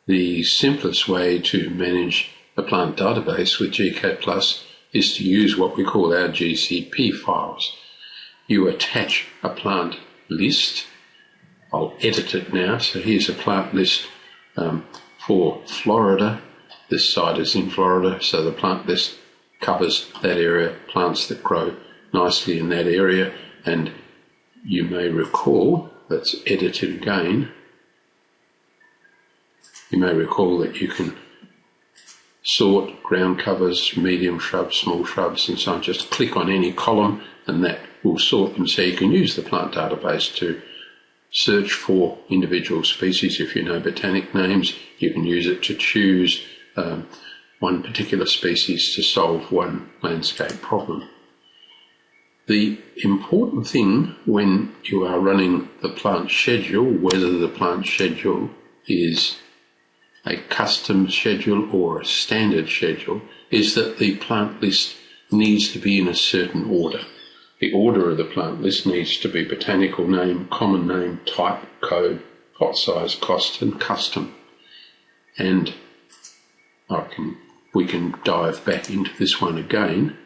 The simplest way to manage a plant database with gCADPlus is to use what we call our GCP files. You attach a plant list. I'll edit it now. So here's a plant list for Florida. This site is in Florida, so the plant list covers that area, plants that grow nicely in that area. And you may recall, let's edit it again, you may recall that you can sort ground covers, medium shrubs, small shrubs and so on. Just click on any column and that will sort them, so you can use the plant database to search for individual species. If you know botanic names, you can use it to choose one particular species to solve one landscape problem. The important thing when you are running the plant schedule, whether the plant schedule is a custom schedule or a standard schedule, is that the plant list needs to be in a certain order. The order of the plant list needs to be botanical name, common name, type, code, pot size, cost and custom. And we can dive back into this one again,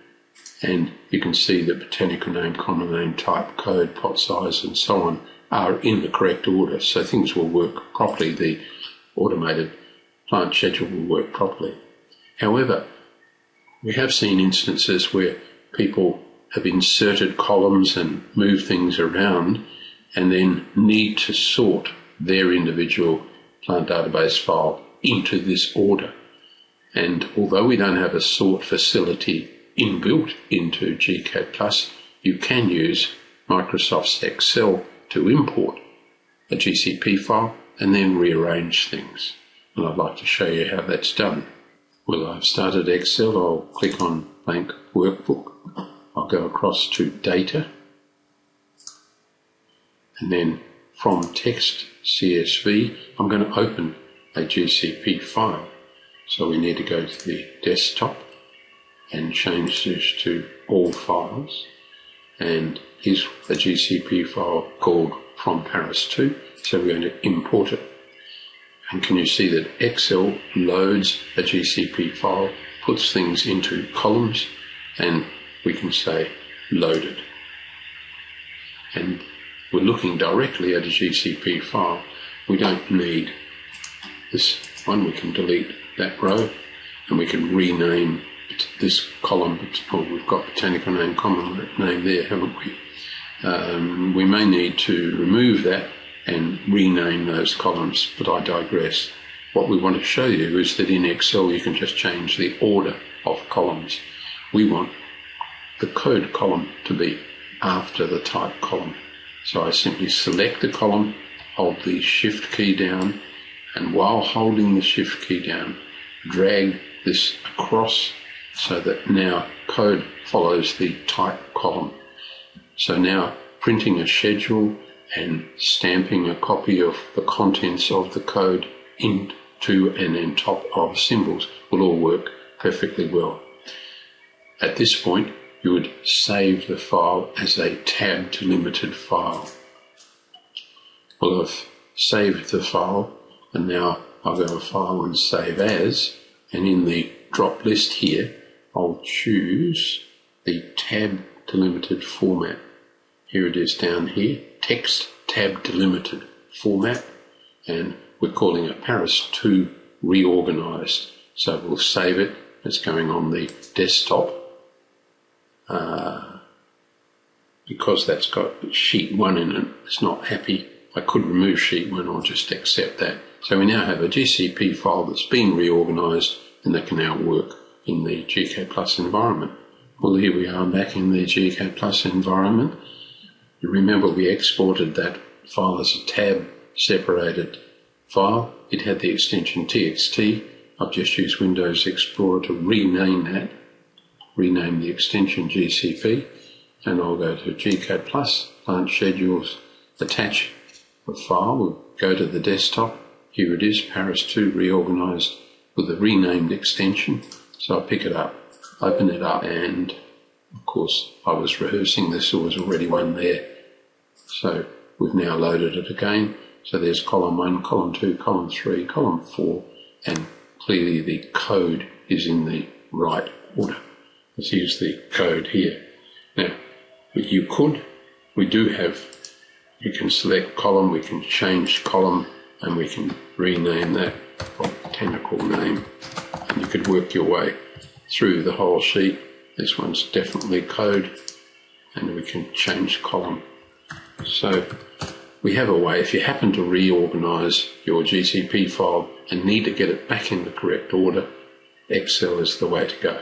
and you can see that botanical name, common name, type, code, pot size and so on are in the correct order, so things will work properly. The automated plant schedule will work properly. However, we have seen instances where people have inserted columns and moved things around and then need to sort their individual plant database file into this order. And although we don't have a sort facility inbuilt into gCADPlus, you can use Microsoft's Excel to import a GCP file and then rearrange things. And I'd like to show you how that's done. Well, I've started Excel. I'll click on Blank Workbook. I'll go across to Data, and then from Text CSV, I'm going to open a GCP file. So we need to go to the desktop and change this to All Files. And here's a GCP file called From Paris To. So we're going to import it. And can you see that Excel loads a GCP file, puts things into columns, and we can say loaded. And we're looking directly at a GCP file. We don't need this one. We can delete that row and we can rename this column. We've got botanical name, common name there, haven't we? We may need to remove that and rename those columns, but I digress. What we want to show you is that in Excel you can just change the order of columns. We want the code column to be after the type column. So I simply select the column, hold the Shift key down, and while holding the Shift key down, drag this across so that now code follows the type column. So now printing a schedule and stamping a copy of the contents of the code into and on top of symbols will all work perfectly well. At this point, you would save the file as a tab delimited file. Well, I've saved the file, and now I'll go to File and Save As, and in the drop list here, I'll choose the tab delimited format. Here it is down here, Text Tab Delimited Format, and we're calling it Paris 2 Reorganized. So we'll save it. It's going on the desktop. Because that's got sheet 1 in it, it's not happy. I could remove sheet 1 or just accept that. So we now have a GCP file that's been reorganized and that can now work in the gCADPlus environment. Well, here we are back in the gCADPlus environment. You remember we exported that file as a tab separated file. It had the extension TXT. I've just used Windows Explorer to rename that, rename the extension GCP, and I'll go to gCADPlus, Plant Schedules, attach the file. We'll go to the desktop. Here it is, Paris 2 reorganized with a renamed extension. So I pick it up, open it up, and of course I was rehearsing this, there was already one there. So we've now loaded it again. So there's column 1, column 2, column 3, column 4, and clearly the code is in the right order. Let's use the code here. Now, you can select column, we can change column, and we can rename that botanical name, and you could work your way through the whole sheet. This one's definitely code, and we can change column. So we have a way, if you happen to reorganize your GCP file and need to get it back in the correct order, Excel is the way to go.